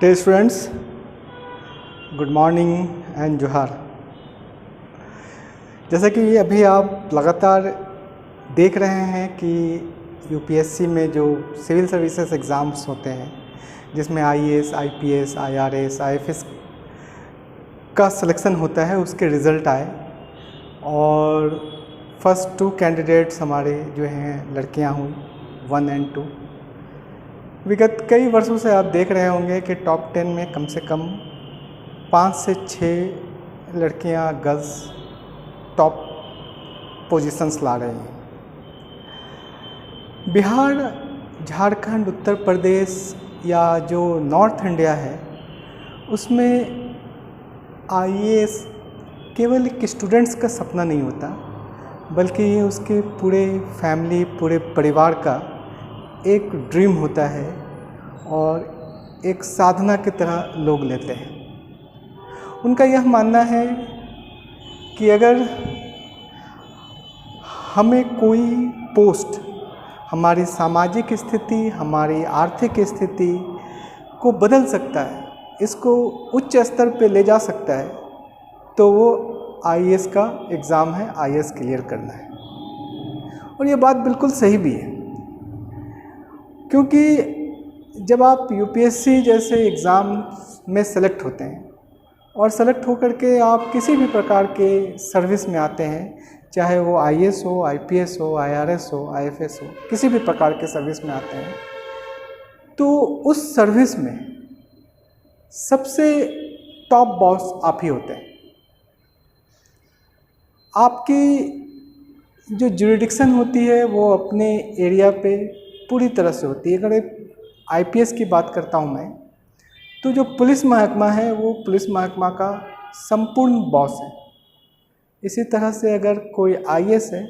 Dear students, good morning and जोहार। जैसा कि अभी आप लगातार देख रहे हैं कि यूपीएससी में जो सिविल सर्विसेज एग्ज़ाम्स होते हैं जिसमें आईएएस, आईपीएस, आईआरएस, आईएफएस का सिलेक्शन होता है, उसके रिज़ल्ट आए और फर्स्ट 2 कैंडिडेट्स हमारे जो हैं लड़कियां हुई 1 एंड 2। विगत कई वर्षों से आप देख रहे होंगे कि टॉप 10 में कम से कम 5 से 6 लड़कियां गर्ल्स टॉप पोजीशंस ला रही हैं। बिहार, झारखंड, उत्तर प्रदेश या जो नॉर्थ इंडिया है उसमें आईएएस केवल एक स्टूडेंट्स का सपना नहीं होता, बल्कि ये उसके पूरे फैमिली, पूरे परिवार का एक ड्रीम होता है और एक साधना की तरह लोग लेते हैं। उनका यह मानना है कि अगर हमें कोई पोस्ट हमारी सामाजिक स्थिति, हमारी आर्थिक स्थिति को बदल सकता है, इसको उच्च स्तर पे ले जा सकता है, तो वो आईएएस का एग्ज़ाम है, आईएएस क्लियर करना है। और ये बात बिल्कुल सही भी है, क्योंकि जब आप यूपीएससी जैसे एग्ज़ाम में सेलेक्ट होते हैं और सेलेक्ट होकर के आप किसी भी प्रकार के सर्विस में आते हैं, चाहे वो आईएएस हो, आईपीएस हो, आईआरएस हो, आईएफएस हो, किसी भी प्रकार के सर्विस में आते हैं, तो उस सर्विस में सबसे टॉप बॉस आप ही होते हैं। आपकी जो ज्यूरिडिक्शन होती है वो अपने एरिया पे पूरी तरह से होती है। अगर एक आईपीएस की बात करता हूँ मैं, तो जो पुलिस महकमा है वो पुलिस महकमा का संपूर्ण बॉस है। इसी तरह से अगर कोई आईएएस है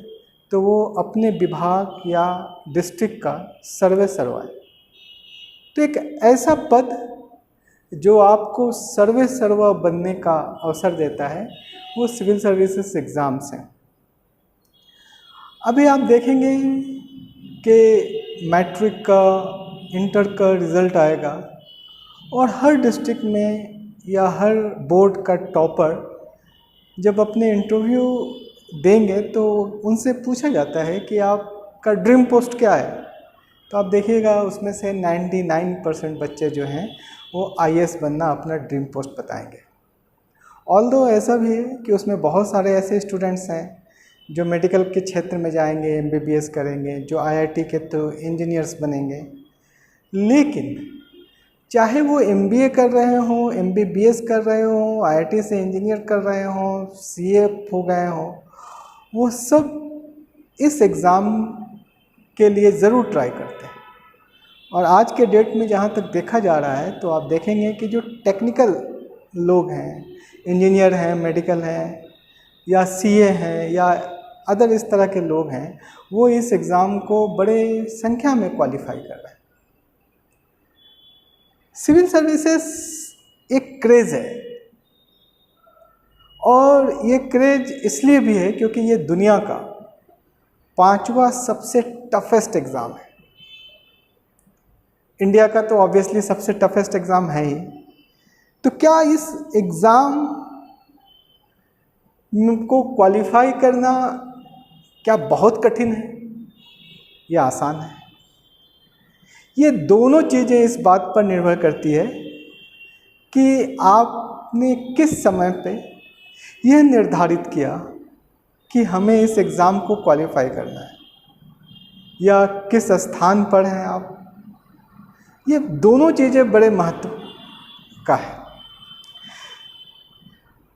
तो वो अपने विभाग या डिस्ट्रिक्ट का सर्वे सर्वा है। तो एक ऐसा पद जो आपको सर्वे सर्वा बनने का अवसर देता है वो सिविल सर्विसेज एग्ज़ाम्स हैं। अभी आप देखेंगे कि मैट्रिक का, इंटर का रिज़ल्ट आएगा और हर डिस्ट्रिक्ट में या हर बोर्ड का टॉपर जब अपने इंटरव्यू देंगे तो उनसे पूछा जाता है कि आपका ड्रीम पोस्ट क्या है। तो आप देखिएगा उसमें से 99% बच्चे जो हैं वो आईएएस बनना अपना ड्रीम पोस्ट बताएंगे। ऑल्दो ऐसा भी है कि उसमें बहुत सारे ऐसे स्टूडेंट्स हैं जो मेडिकल के क्षेत्र में जाएंगे, एमबीबीएस करेंगे, जो आईआईटी के थ्रू इंजीनियर्स बनेंगे। लेकिन चाहे वो एमबीए कर रहे हों, एमबीबीएस कर रहे हों, आईआईटी से इंजीनियर कर रहे हों, सीए हो गए हों, वो सब इस एग्ज़ाम के लिए ज़रूर ट्राई करते हैं। और आज के डेट में जहाँ तक देखा जा रहा है तो आप देखेंगे कि जो टेक्निकल लोग हैं, इंजीनियर हैं, मेडिकल हैं या सीए हैं या अदर इस तरह के लोग हैं, वो इस एग्ज़ाम को बड़े संख्या में क्वालिफाई कर रहे हैं। सिविल सर्विसेज एक क्रेज़ है और ये क्रेज़ इसलिए भी है क्योंकि ये दुनिया का 5वां सबसे टफेस्ट एग्ज़ाम है। इंडिया का तो ऑब्वियसली सबसे टफेस्ट एग्ज़ाम है ही। तो क्या इस एग्ज़ाम को क्वालिफाई करना क्या बहुत कठिन है या आसान है? ये दोनों चीज़ें इस बात पर निर्भर करती है कि आपने किस समय पे यह निर्धारित किया कि हमें इस एग्ज़ाम को क्वालिफाई करना है या किस स्थान पर हैं आप। ये दोनों चीज़ें बड़े महत्व का है।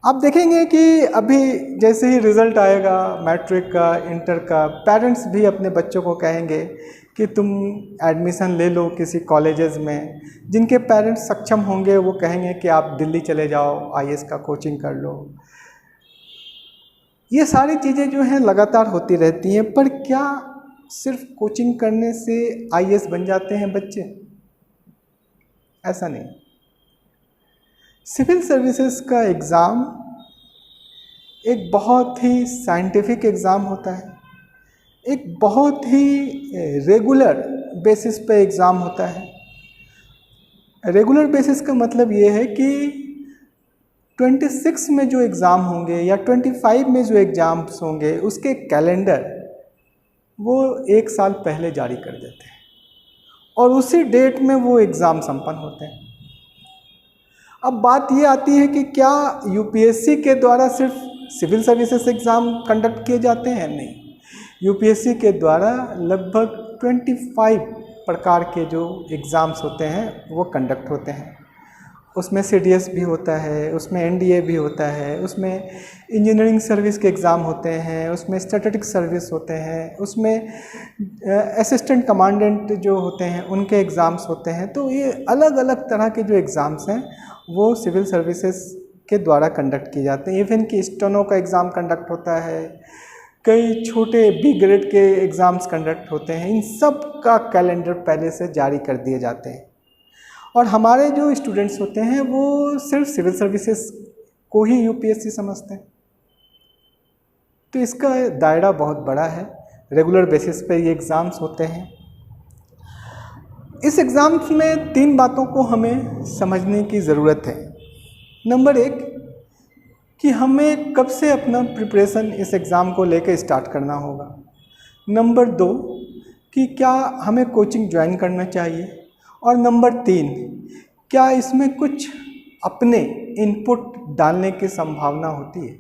आप देखेंगे कि अभी जैसे ही रिज़ल्ट आएगा मैट्रिक का, इंटर का, पेरेंट्स भी अपने बच्चों को कहेंगे कि तुम एडमिशन ले लो किसी कॉलेजेस में। जिनके पेरेंट्स सक्षम होंगे वो कहेंगे कि आप दिल्ली चले जाओ, आईएएस का कोचिंग कर लो। ये सारी चीज़ें जो हैं लगातार होती रहती हैं, पर क्या सिर्फ कोचिंग करने से आईएएस बन जाते हैं बच्चे? ऐसा नहीं। सिविल सर्विसेज का एग्ज़ाम एक बहुत ही साइंटिफिक एग्ज़ाम होता है, एक बहुत ही रेगुलर बेसिस पे एग्ज़ाम होता है। रेगुलर बेसिस का मतलब ये है कि 26 में जो एग्ज़ाम होंगे या 25 में जो एग्ज़ाम्स होंगे उसके कैलेंडर वो एक साल पहले जारी कर देते हैं और उसी डेट में वो एग्ज़ाम संपन्न होते हैं। अब बात ये आती है कि क्या यूपीएससी के द्वारा सिर्फ सिविल सर्विसेज एग्ज़ाम कंडक्ट किए जाते हैं? नहीं, यूपीएससी के द्वारा लगभग 25 प्रकार के जो एग्ज़ाम्स होते हैं वो कंडक्ट होते हैं। उसमें सीडीएस भी होता है, उसमें एनडीए भी होता है, उसमें इंजीनियरिंग सर्विस के एग्ज़ाम होते हैं, उसमें स्टैटिस्टिक्स सर्विस होते हैं, उसमें असिस्टेंट कमांडेंट जो होते हैं उनके एग्ज़ाम्स होते हैं। तो ये अलग अलग तरह के जो एग्ज़ाम्स हैं वो सिविल सर्विसेज के द्वारा कंडक्ट किए जाते हैं। इवन कि स्टेनो का एग्ज़ाम कंडक्ट होता है, कई छोटे बी ग्रेड के एग्ज़ाम्स कंडक्ट होते हैं। इन सब का कैलेंडर पहले से जारी कर दिए जाते हैं और हमारे जो स्टूडेंट्स होते हैं वो सिर्फ सिविल सर्विसेज को ही यूपीएससी समझते हैं। तो इसका दायरा बहुत बड़ा है। रेगुलर बेसिस पे ये एग्ज़ाम्स होते हैं। इस एग्ज़ाम्स में 3 बातों को हमें समझने की ज़रूरत है। नंबर 1 कि हमें कब से अपना प्रिपरेशन इस एग्ज़ाम को लेकर स्टार्ट करना होगा। नंबर 2 कि क्या हमें कोचिंग ज्वाइन करना चाहिए। और नंबर 3 क्या इसमें कुछ अपने इनपुट डालने की संभावना होती है।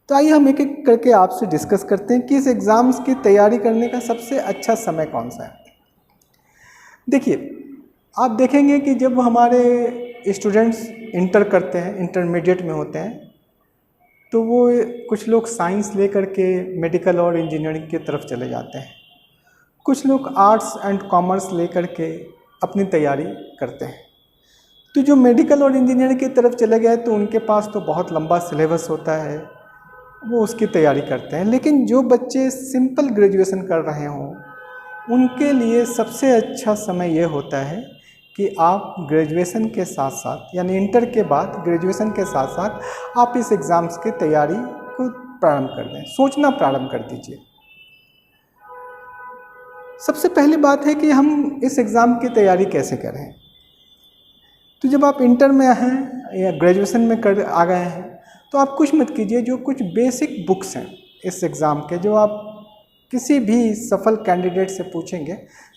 तो आइए हम एक एक करके आपसे डिस्कस करते हैं कि इस एग्ज़ाम्स की तैयारी करने का सबसे अच्छा समय कौन सा है। देखिए, आप देखेंगे कि जब हमारे स्टूडेंट्स इंटर करते हैं, इंटरमीडिएट में होते हैं, तो वो कुछ लोग साइंस लेकर के मेडिकल और इंजीनियरिंग की तरफ चले जाते हैं। कुछ लोग आर्ट्स एंड कॉमर्स लेकर के अपनी तैयारी करते हैं। तो जो मेडिकल और इंजीनियरिंग की तरफ चले गए तो उनके पास तो बहुत लंबा सिलेबस होता है, वो उसकी तैयारी करते हैं। लेकिन जो बच्चे सिंपल ग्रेजुएशन कर रहे हों उनके लिए सबसे अच्छा समय ये होता है कि आप ग्रेजुएशन के साथ साथ यानी इंटर के बाद ग्रेजुएशन के साथ साथ आप इस एग्ज़ाम्स की तैयारी को प्रारंभ कर दें, सोचना प्रारंभ कर दीजिए। सबसे पहली बात है कि हम इस एग्ज़ाम की तैयारी कैसे करें। तो जब आप इंटर में हैं या ग्रेजुएशन में आ गए हैं तो आप कुछ मत कीजिए। जो कुछ बेसिक बुक्स हैं इस एग्ज़ाम के, जो आप किसी भी सफल कैंडिडेट से पूछेंगे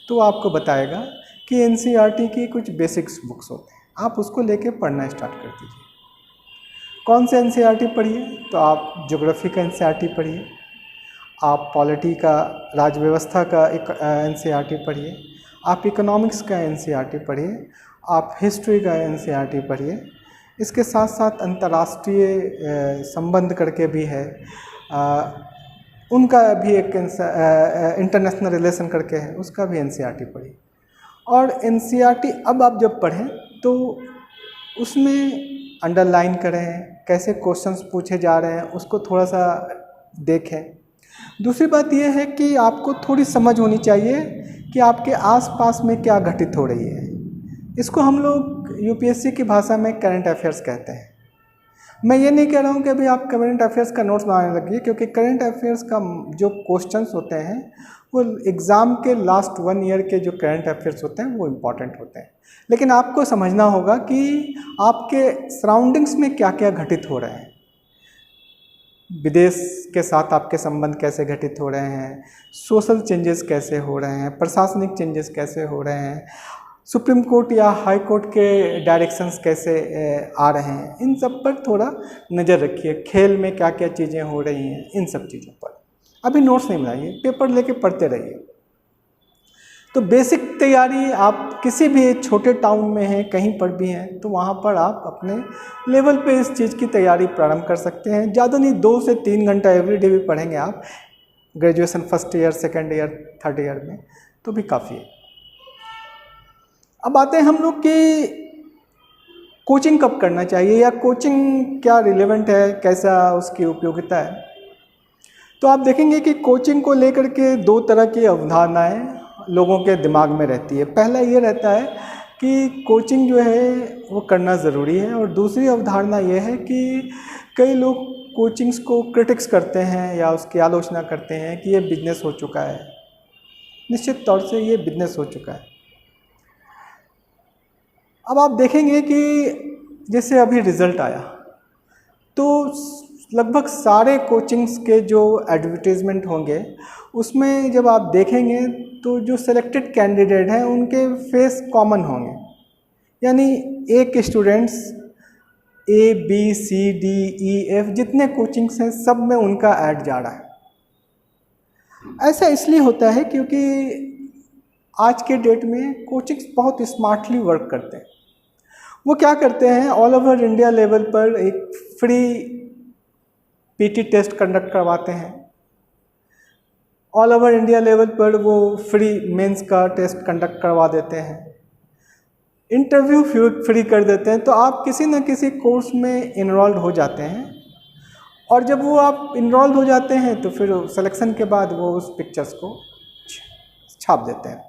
तो आपको बताएगा कि एनसीईआरटी की कुछ बेसिक्स बुक्स होते हैं, आप उसको लेके पढ़ना स्टार्ट कर दीजिए। कौन से एनसीईआरटी पढ़िए? तो आप ज्योग्राफी का एनसीईआरटी पढ़िए, आप पॉलिटी का, राज्य व्यवस्था का एक एनसीईआरटी पढ़िए, आप इकोनॉमिक्स का एनसीईआरटी पढ़िए, आप हिस्ट्री का एनसीईआरटी पढ़िए। इसके साथ साथ अंतर्राष्ट्रीय संबंध करके भी है, उनका भी एक इंटरनेशनल रिलेशन करके है, उसका भी एनसीईआरटी पढ़िए। और एनसीईआरटी अब आप जब पढ़ें तो उसमें अंडरलाइन करें, कैसे क्वेश्चंस पूछे जा रहे हैं उसको थोड़ा सा देखें। दूसरी बात यह है कि आपको थोड़ी समझ होनी चाहिए कि आपके आसपास में क्या घटित हो रही है। इसको हम लोग यूपीएससी की भाषा में करंट अफेयर्स कहते हैं। मैं ये नहीं कह रहा हूँ कि अभी आप करंट अफेयर्स का नोट्स बनाने लगिए, क्योंकि करंट अफेयर्स का जो क्वेश्चंस होते हैं वो एग्ज़ाम के लास्ट 1 ईयर के जो करंट अफेयर्स होते हैं वो इम्पॉर्टेंट होते हैं। लेकिन आपको समझना होगा कि आपके सराउंडिंग्स में क्या क्या घटित हो रहे हैं, विदेश के साथ आपके संबंध कैसे घटित हो रहे हैं, सोशल चेंजेस कैसे हो रहे हैं, प्रशासनिक चेंजेस कैसे हो रहे हैं, सुप्रीम कोर्ट या हाई कोर्ट के डायरेक्शंस कैसे आ रहे हैं, इन सब पर थोड़ा नज़र रखिए। खेल में क्या क्या चीज़ें हो रही हैं, इन सब चीज़ों पर अभी नोट्स नहीं बनाइए, पेपर लेके पढ़ते रहिए। तो बेसिक तैयारी आप किसी भी छोटे टाउन में हैं, कहीं पर भी हैं, तो वहाँ पर आप अपने लेवल पे इस चीज़ की तैयारी प्रारंभ कर सकते हैं। ज़्यादा नहीं, 2 से 3 घंटा एवरीडे भी पढ़ेंगे आप graduation first year, second year, third year में, तो भी काफ़ी है। अब आते हैं हम लोग कि कोचिंग कब करना चाहिए या कोचिंग क्या रिलेवेंट है, कैसा उसकी उपयोगिता है। तो आप देखेंगे कि कोचिंग को लेकर के 2 तरह की अवधारणाएं लोगों के दिमाग में रहती है। पहला ये रहता है कि कोचिंग जो है वो करना ज़रूरी है, और दूसरी अवधारणा ये है कि कई लोग कोचिंग्स को क्रिटिक्स करते हैं या उसकी आलोचना करते हैं कि ये बिजनेस हो चुका है। निश्चित तौर से ये बिजनेस हो चुका है। अब आप देखेंगे कि जैसे अभी रिज़ल्ट आया तो लगभग सारे कोचिंग्स के जो एडवर्टीज़मेंट होंगे उसमें जब आप देखेंगे तो जो सेलेक्टेड कैंडिडेट हैं उनके फेस कॉमन होंगे, यानी एक स्टूडेंट्स ABCDEF जितने कोचिंग्स हैं सब में उनका ऐड जा रहा है। ऐसा इसलिए होता है क्योंकि आज के डेट में कोचिंग्स बहुत स्मार्टली वर्क करते हैं। वो क्या करते हैं, ऑल ओवर इंडिया लेवल पर एक फ्री PT टेस्ट कंडक्ट करवाते हैं, ऑल ओवर इंडिया लेवल पर वो फ्री मेंस का टेस्ट कंडक्ट करवा देते हैं, इंटरव्यू फ्री कर देते हैं। तो आप किसी न किसी कोर्स में इनरोल्ड हो जाते हैं और जब वो आप इनरोल्ड हो जाते हैं तो फिर सिलेक्शन के बाद वो उस पिक्चर्स को छाप देते हैं।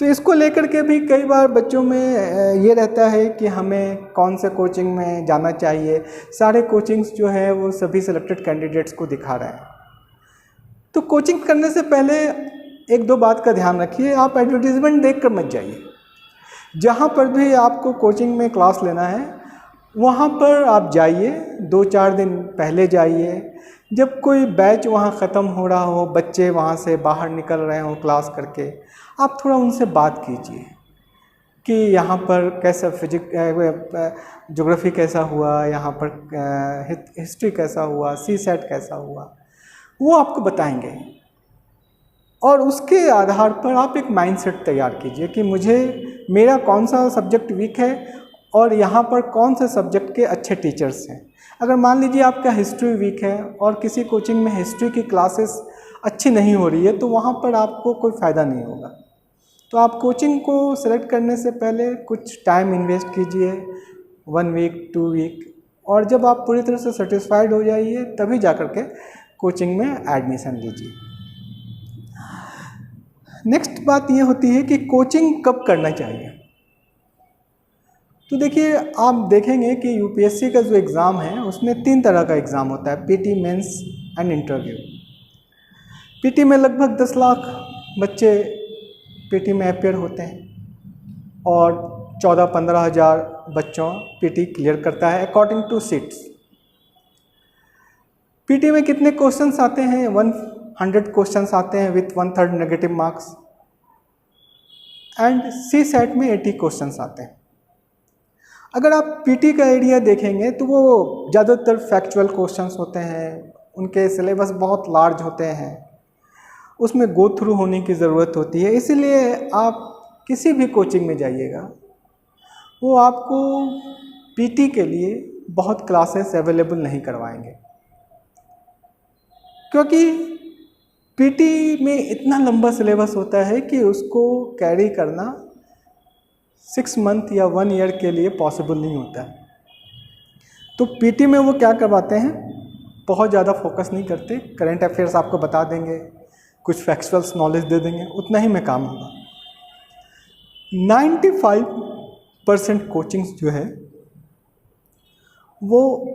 तो इसको लेकर के भी कई बार बच्चों में ये रहता है कि हमें कौन से कोचिंग में जाना चाहिए। सारे कोचिंग्स जो है वो सभी सेलेक्टेड कैंडिडेट्स को दिखा रहे हैं। तो कोचिंग करने से पहले एक दो बात का ध्यान रखिए, आप एडवर्टीज़मेंट देख कर मत जाइए। जहाँ पर भी आपको कोचिंग में क्लास लेना है वहाँ पर आप जाइए, 2-4 दिन पहले जाइए। जब कोई बैच वहाँ ख़त्म हो रहा हो, बच्चे वहाँ से बाहर निकल रहे हों क्लास करके, आप थोड़ा उनसे बात कीजिए कि यहाँ पर कैसा ज्योग्राफी कैसा हुआ, यहाँ पर हिस्ट्री कैसा हुआ, CSET कैसा हुआ, वो आपको बताएंगे। और उसके आधार पर आप एक माइंडसेट तैयार कीजिए कि मेरा कौन सा सब्जेक्ट वीक है और यहाँ पर कौन से सब्जेक्ट के अच्छे टीचर्स हैं। अगर मान लीजिए आपका हिस्ट्री वीक है और किसी कोचिंग में हिस्ट्री की क्लासेस अच्छी नहीं हो रही है तो वहाँ पर आपको कोई फ़ायदा नहीं होगा। तो आप कोचिंग को सेलेक्ट करने से पहले कुछ टाइम इन्वेस्ट कीजिए, 1 वीक 2 वीक, और जब आप पूरी तरह से सेटिस्फाइड हो जाइए तभी जा कर के कोचिंग में एडमिशन लीजिए। नेक्स्ट बात ये होती है कि कोचिंग कब करना चाहिए। तो देखिए, आप देखेंगे कि UPSC का जो एग्ज़ाम है उसमें 3 तरह का एग्ज़ाम होता है, PT, mains and interview. PT में लगभग 10 लाख बच्चे PT में अपेयर होते हैं और 14-15 हज़ार बच्चों PT क्लियर करता है अकॉर्डिंग टू सीट्स। PT में कितने क्वेश्चंस आते हैं? 100 क्वेश्चंस आते हैं with 1/3 negative marks, and CSET में 80 क्वेश्चंस आते हैं। अगर आप PT का एरिया देखेंगे तो वो ज़्यादातर फैक्चुअल क्वेश्चंस होते हैं, उनके सिलेबस बहुत लार्ज होते हैं, उसमें गो थ्रू होने की ज़रूरत होती है। इसीलिए आप किसी भी कोचिंग में जाइएगा वो आपको PT के लिए बहुत क्लासेस अवेलेबल नहीं करवाएंगे, क्योंकि PT में इतना लंबा सिलेबस होता है कि उसको कैरी करना 6 मंथ या 1 ईयर के लिए पॉसिबल नहीं होता है। तो PT में वो क्या करवाते हैं, बहुत ज़्यादा फोकस नहीं करते, करंट अफेयर्स आपको बता देंगे, कुछ फैक्चुअल्स नॉलेज दे देंगे, उतना ही में काम होगा। 95% कोचिंग्स जो है वो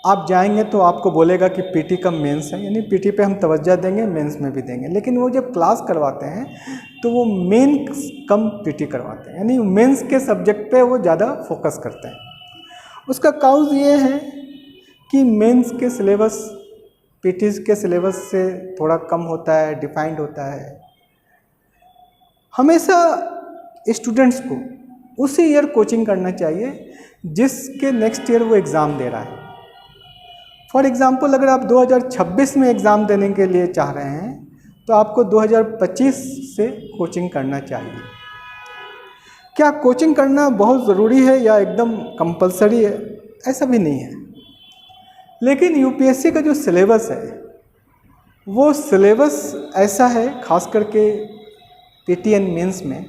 आप जाएंगे तो आपको बोलेगा कि PT कम मेंस है, यानी PT पे हम तवज्जो देंगे, मेंस में भी देंगे, लेकिन वो जब क्लास करवाते हैं तो वो मेंस कम PT करवाते हैं, यानी मेंस के सब्जेक्ट पे वो ज़्यादा फोकस करते हैं। उसका काउज ये है कि मेंस के सिलेबस PT के सिलेबस से थोड़ा कम होता है, डिफाइंड होता है। हमेशा स्टूडेंट्स को उसी ईयर कोचिंग करना चाहिए जिसके नेक्स्ट ईयर वो एग्ज़ाम दे रहा है। फॉर एग्ज़ाम्पल, अगर आप 2026 में एग्ज़ाम देने के लिए चाह रहे हैं तो आपको 2025 से कोचिंग करना चाहिए। क्या कोचिंग करना बहुत ज़रूरी है या एकदम कंपलसरी है? ऐसा भी नहीं है, लेकिन UPSC का जो सिलेबस है वो सिलेबस ऐसा है, खास करके PT एंड मेंस में,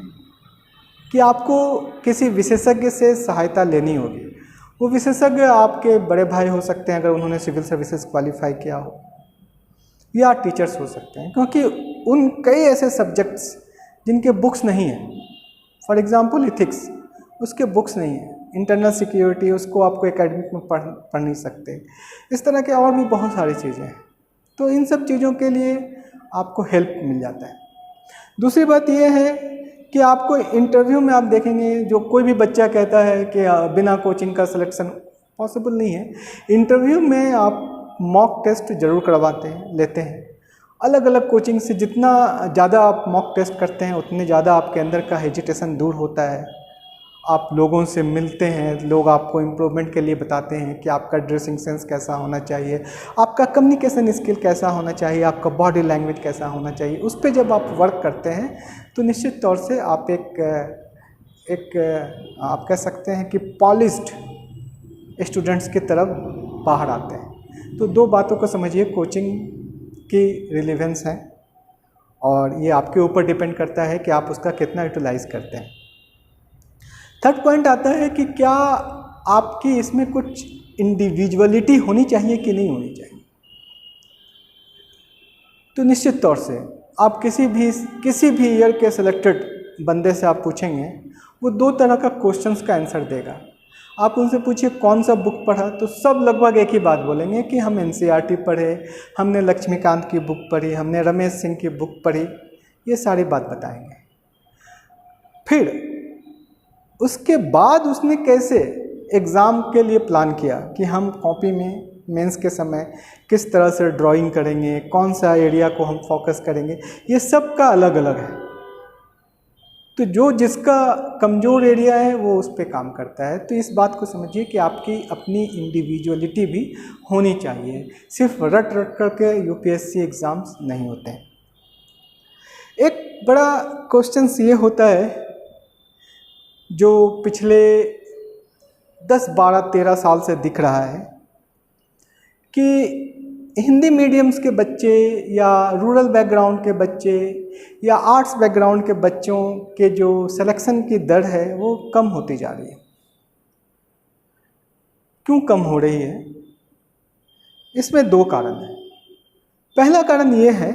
कि आपको किसी विशेषज्ञ से सहायता लेनी होगी। वो विशेषज्ञ आपके बड़े भाई हो सकते हैं अगर उन्होंने सिविल सर्विसेज क्वालिफाई किया हो, या टीचर्स हो सकते हैं, क्योंकि उन कई ऐसे सब्जेक्ट्स जिनके बुक्स नहीं हैं। फॉर एग्ज़ाम्पल इथिक्स, उसके बुक्स नहीं हैं। इंटरनल सिक्योरिटी, उसको आपको एकेडमिक में पढ़ नहीं सकते। इस तरह के और भी बहुत सारी चीज़ें हैं, तो इन सब चीज़ों के लिए आपको हेल्प मिल जाता है। दूसरी बात यह है कि आपको इंटरव्यू में आप देखेंगे जो कोई भी बच्चा कहता है कि बिना कोचिंग का सिलेक्शन पॉसिबल नहीं है। इंटरव्यू में आप मॉक टेस्ट ज़रूर करवाते हैं, लेते हैं। अलग अलग कोचिंग से जितना ज़्यादा आप मॉक टेस्ट करते हैं उतने ज़्यादा आपके अंदर का हेजिटेशन दूर होता है। आप लोगों से मिलते हैं, लोग आपको इम्प्रूवमेंट के लिए बताते हैं कि आपका ड्रेसिंग सेंस कैसा होना चाहिए, आपका कम्युनिकेशन स्किल कैसा होना चाहिए, आपका बॉडी लैंग्वेज कैसा होना चाहिए। उस पर जब आप वर्क करते हैं तो निश्चित तौर से आप आप कह सकते हैं कि पॉलिश्ड स्टूडेंट्स की तरफ बाहर आते हैं। तो दो बातों को समझिए, कोचिंग की रिलेवेंस है और ये आपके ऊपर डिपेंड करता है कि आप उसका कितना यूटिलाइज करते हैं। थर्ड पॉइंट आता है कि क्या आपकी इसमें कुछ इंडिविजुअलिटी होनी चाहिए कि नहीं होनी चाहिए। तो निश्चित तौर से आप किसी भी ईयर के सिलेक्टेड बंदे से आप पूछेंगे, वो दो तरह का क्वेश्चंस का आंसर देगा। आप उनसे पूछिए कौन सा बुक पढ़ा, तो सब लगभग एक ही बात बोलेंगे कि हम NCERT पढ़े, हमने लक्ष्मीकांत की बुक पढ़ी, हमने रमेश सिंह की बुक पढ़ी, ये सारी बात बताएंगे। फिर उसके बाद उसने कैसे एग्ज़ाम के लिए प्लान किया कि हम कॉपी में मेंस के समय किस तरह से ड्राइंग करेंगे, कौन सा एरिया को हम फोकस करेंगे, ये सब का अलग अलग है। तो जो जिसका कमज़ोर एरिया है वो उस पर काम करता है। तो इस बात को समझिए कि आपकी अपनी इंडिविजुअलिटी भी होनी चाहिए, सिर्फ रट करके UPSC एग्ज़ाम्स नहीं होते हैं। एक बड़ा क्वेश्चन ये होता है जो पिछले 10, 12, 13 साल से दिख रहा है कि हिंदी मीडियम्स के बच्चे या रूरल बैकग्राउंड के बच्चे या आर्ट्स बैकग्राउंड के बच्चों के जो सिलेक्शन की दर है वो कम होती जा रही है। क्यों कम हो रही है? इसमें दो कारण हैं। पहला कारण ये है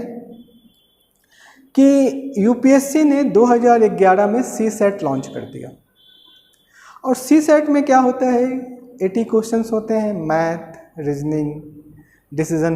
कि UPSC ने 2011 में CSET लॉन्च कर दिया और CSET में क्या होता है, 80 क्वेश्चंस होते हैं, मैथ, रीजनिंग, डिसीजन